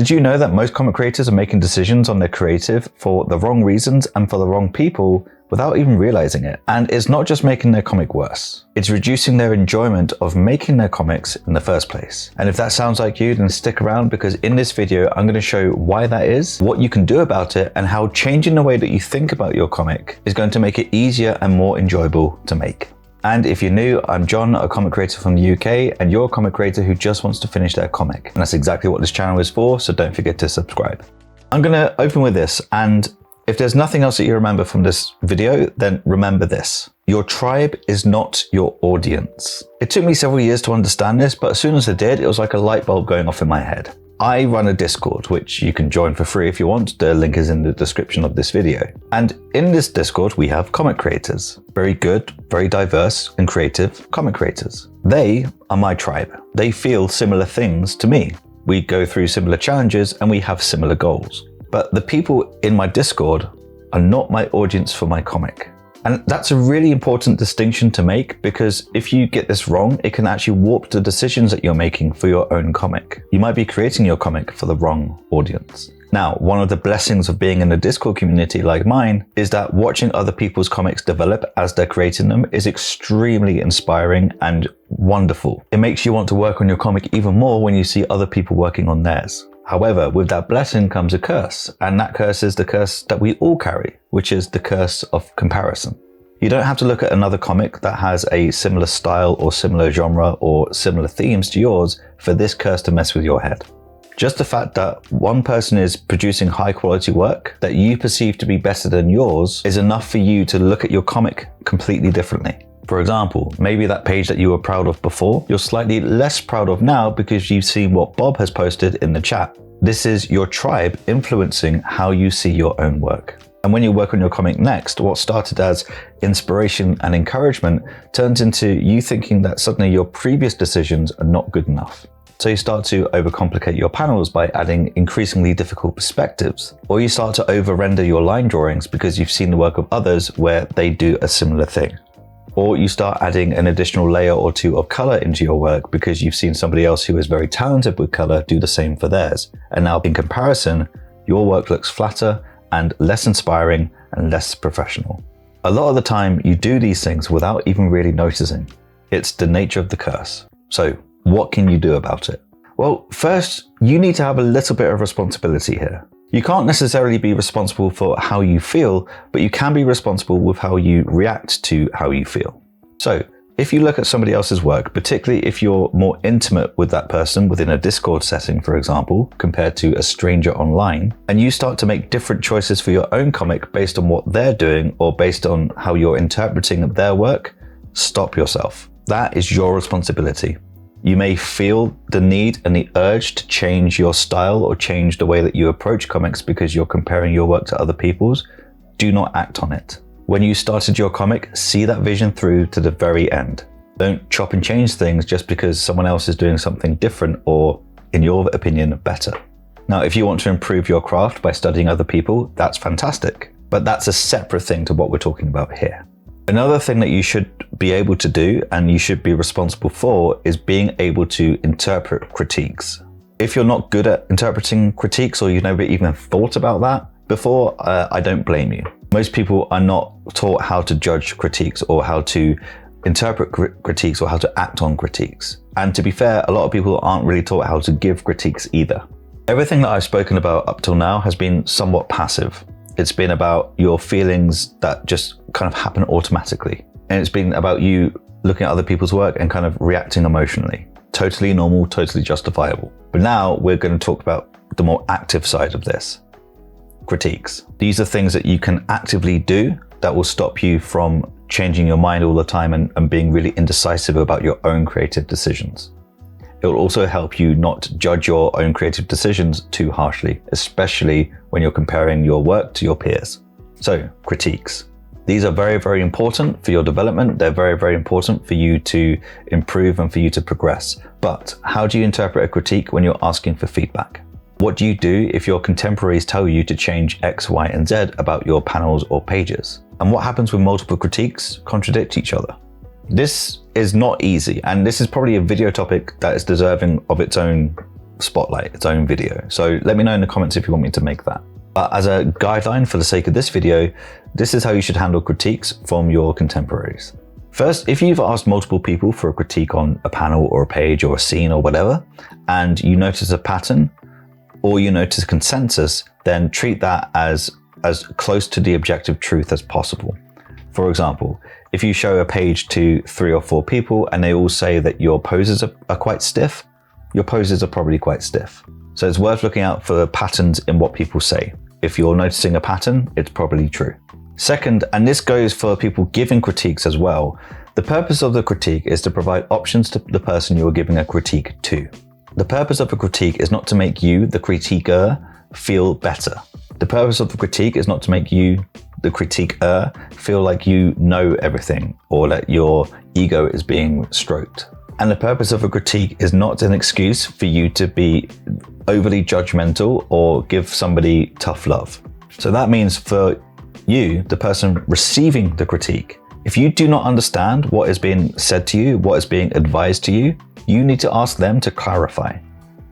Did you know that most comic creators are making decisions on their creative for the wrong reasons and for the wrong people without even realizing it? And it's not just making their comic worse, it's reducing their enjoyment of making their comics in the first place. And if that sounds like you, then stick around, because in this video, I'm going to show why that is, what you can do about it, and how changing the way that you think about your comic is going to make it easier and more enjoyable to make. And if you're new, I'm John, a comic creator from the UK, and you're a comic creator who just wants to finish their comic. And that's exactly what this channel is for, so don't forget to subscribe. I'm going to open with this, and if there's nothing else that you remember from this video, then remember this. Your tribe is not your audience. It took me several years to understand this, but as soon as I did, it was like a light bulb going off in my head. I run a Discord, which you can join for free if you want. The link is in the description of this video. And in this Discord, we have comic creators. Very good, very diverse and creative comic creators. They are my tribe. They feel similar things to me. We go through similar challenges and we have similar goals. But the people in my Discord are not my audience for my comic. And that's a really important distinction to make, because if you get this wrong, it can actually warp the decisions that you're making for your own comic. You might be creating your comic for the wrong audience. Now, one of the blessings of being in a Discord community like mine is that watching other people's comics develop as they're creating them is extremely inspiring and wonderful. It makes you want to work on your comic even more when you see other people working on theirs. However, with that blessing comes a curse, and that curse is the curse that we all carry, which is the curse of comparison. You don't have to look at another comic that has a similar style or similar genre or similar themes to yours for this curse to mess with your head. Just the fact that one person is producing high quality work that you perceive to be better than yours is enough for you to look at your comic completely differently. For example, maybe that page that you were proud of before, you're slightly less proud of now because you've seen what Bob has posted in the chat. This is your tribe influencing how you see your own work. And when you work on your comic next, what started as inspiration and encouragement turns into you thinking that suddenly your previous decisions are not good enough. So you start to overcomplicate your panels by adding increasingly difficult perspectives, or you start to over-render your line drawings because you've seen the work of others where they do a similar thing. Or you start adding an additional layer or two of color into your work because you've seen somebody else who is very talented with color do the same for theirs. And now in comparison, your work looks flatter and less inspiring and less professional. A lot of the time you do these things without even really noticing. It's the nature of the curse. So what can you do about it? Well, first, you need to have a little bit of responsibility here. You can't necessarily be responsible for how you feel, but you can be responsible with how you react to how you feel. So if you look at somebody else's work, particularly if you're more intimate with that person within a Discord setting, for example, compared to a stranger online, and you start to make different choices for your own comic based on what they're doing or based on how you're interpreting their work, stop yourself. That is your responsibility. You may feel the need and the urge to change your style or change the way that you approach comics because you're comparing your work to other people's. Do not act on it. When you started your comic, see that vision through to the very end. Don't chop and change things just because someone else is doing something different or, in your opinion, better. Now, if you want to improve your craft by studying other people, that's fantastic. But that's a separate thing to what we're talking about here. Another thing that you should be able to do and you should be responsible for is being able to interpret critiques. If you're not good at interpreting critiques or you've never even thought about that before, I don't blame you. Most people are not taught how to judge critiques or how to interpret critiques or how to act on critiques. And to be fair, a lot of people aren't really taught how to give critiques either. Everything that I've spoken about up till now has been somewhat passive. It's been about your feelings that just kind of happen automatically. And it's been about you looking at other people's work and kind of reacting emotionally. Totally normal, totally justifiable. But now we're going to talk about the more active side of this. Critiques. These are things that you can actively do that will stop you from changing your mind all the time and being really indecisive about your own creative decisions. It will also help you not judge your own creative decisions too harshly, especially when you're comparing your work to your peers. So, critiques. These are very, very important for your development. They're very, very important for you to improve and for you to progress. But how do you interpret a critique when you're asking for feedback? What do you do if your contemporaries tell you to change X, Y, and Z about your panels or pages? And what happens when multiple critiques contradict each other? This is not easy, and this is probably a video topic that is deserving of its own spotlight, its own video. So let me know in the comments if you want me to make that. But as a guideline for the sake of this video, this is how you should handle critiques from your contemporaries. First, if you've asked multiple people for a critique on a panel or a page or a scene or whatever, and you notice a pattern or you notice consensus, then treat that as close to the objective truth as possible. For example, if you show a page to 3 or 4 people and they all say that your poses are quite stiff, your poses are probably quite stiff. So it's worth looking out for patterns in what people say. If you're noticing a pattern, it's probably true. Second, and this goes for people giving critiques as well, the purpose of the critique is to provide options to the person you are giving a critique to. The purpose of a critique is not to make you, the critiquer, feel better. The purpose of the critique is not to make you, the critiquer, feel like you know everything or that your ego is being stroked. And the purpose of a critique is not an excuse for you to be overly judgmental or give somebody tough love. So that means for you, the person receiving the critique, if you do not understand what is being said to you, what is being advised to you, you need to ask them to clarify.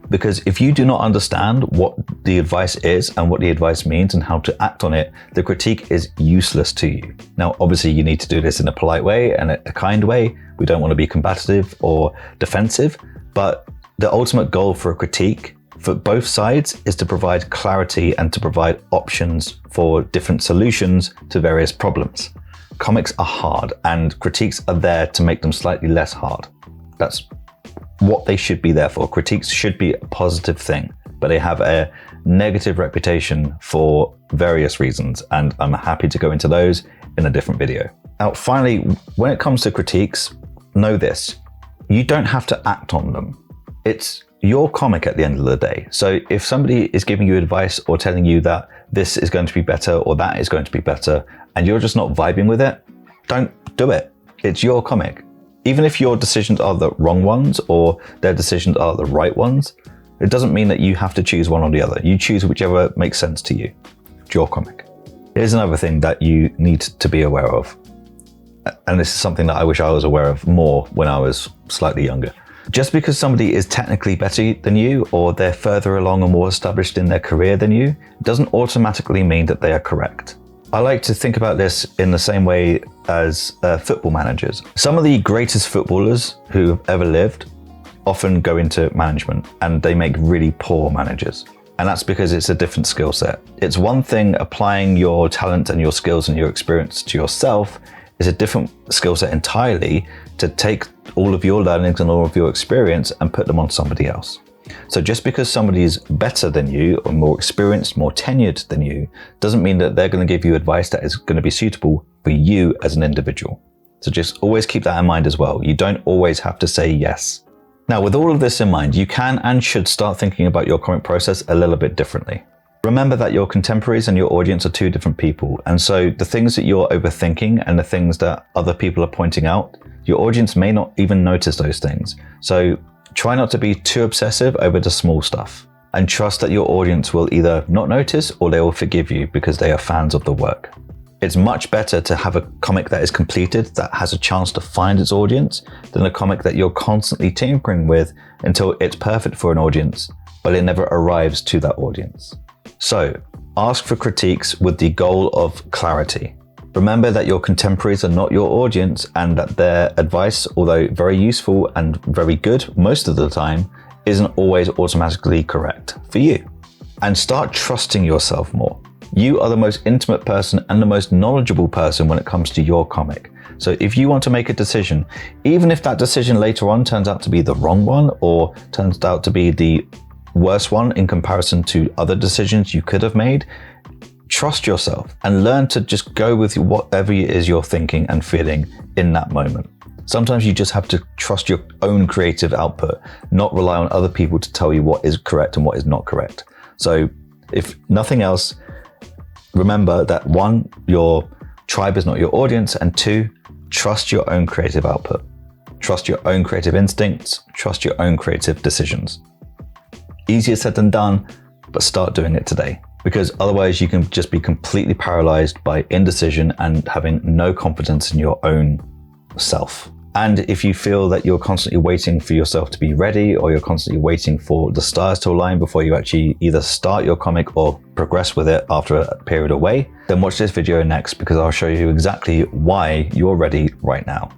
Because if you do not understand what the advice is and what the advice means and how to act on it, the critique is useless to you. Now, obviously you need to do this in a polite way and a kind way. We don't want to be combative or defensive, but the ultimate goal for a critique for both sides is to provide clarity and to provide options for different solutions to various problems. Comics are hard and critiques are there to make them slightly less hard. That's what they should be there for. Critiques should be a positive thing, but they have a negative reputation for various reasons, and I'm happy to go into those in a different video. Now, finally, when it comes to critiques, know this: you don't have to act on them. It's your comic at the end of the day. So if somebody is giving you advice or telling you that this is going to be better or that is going to be better, and you're just not vibing with it, don't do it. It's your comic. Even if your decisions are the wrong ones or their decisions are the right ones, it doesn't mean that you have to choose one or the other. You choose whichever makes sense to you. It's your comic. Here's another thing that you need to be aware of. And this is something that I wish I was aware of more when I was slightly younger. Just because somebody is technically better than you or they're further along and more established in their career than you, doesn't automatically mean that they are correct. I like to think about this in the same way as football managers. Some of the greatest footballers who have ever lived often go into management and they make really poor managers. And that's because it's a different skill set. It's one thing applying your talent and your skills and your experience to yourself. Is a different skill set entirely to take all of your learnings and all of your experience and put them on somebody else. So just because somebody is better than you or more experienced, more tenured than you, doesn't mean that they're going to give you advice that is going to be suitable for you as an individual. So just always keep that in mind as well. You don't always have to say yes. Now, with all of this in mind, you can and should start thinking about your comic process a little bit differently. Remember that your contemporaries and your audience are two different people. And so the things that you're overthinking and the things that other people are pointing out, your audience may not even notice those things. So try not to be too obsessive over the small stuff and trust that your audience will either not notice or they will forgive you because they are fans of the work. It's much better to have a comic that is completed, that has a chance to find its audience, than a comic that you're constantly tinkering with until it's perfect for an audience, but it never arrives to that audience. So, ask for critiques with the goal of clarity. Remember that your contemporaries are not your audience and that their advice, although very useful and very good most of the time, isn't always automatically correct for you. And start trusting yourself more. You are the most intimate person and the most knowledgeable person when it comes to your comic. So if you want to make a decision, even if that decision later on turns out to be the wrong one or turns out to be the worse one in comparison to other decisions you could have made, trust yourself and learn to just go with whatever it is you're thinking and feeling in that moment. Sometimes you just have to trust your own creative output, not rely on other people to tell you what is correct and what is not correct. So if nothing else, remember that 1, your tribe is not your audience, and 2, trust your own creative output. Trust your own creative instincts, trust your own creative decisions. Easier said than done, but start doing it today, because otherwise you can just be completely paralyzed by indecision and having no confidence in your own self. And if you feel that you're constantly waiting for yourself to be ready, or you're constantly waiting for the stars to align before you actually either start your comic or progress with it after a period away, then watch this video next, because I'll show you exactly why you're ready right now.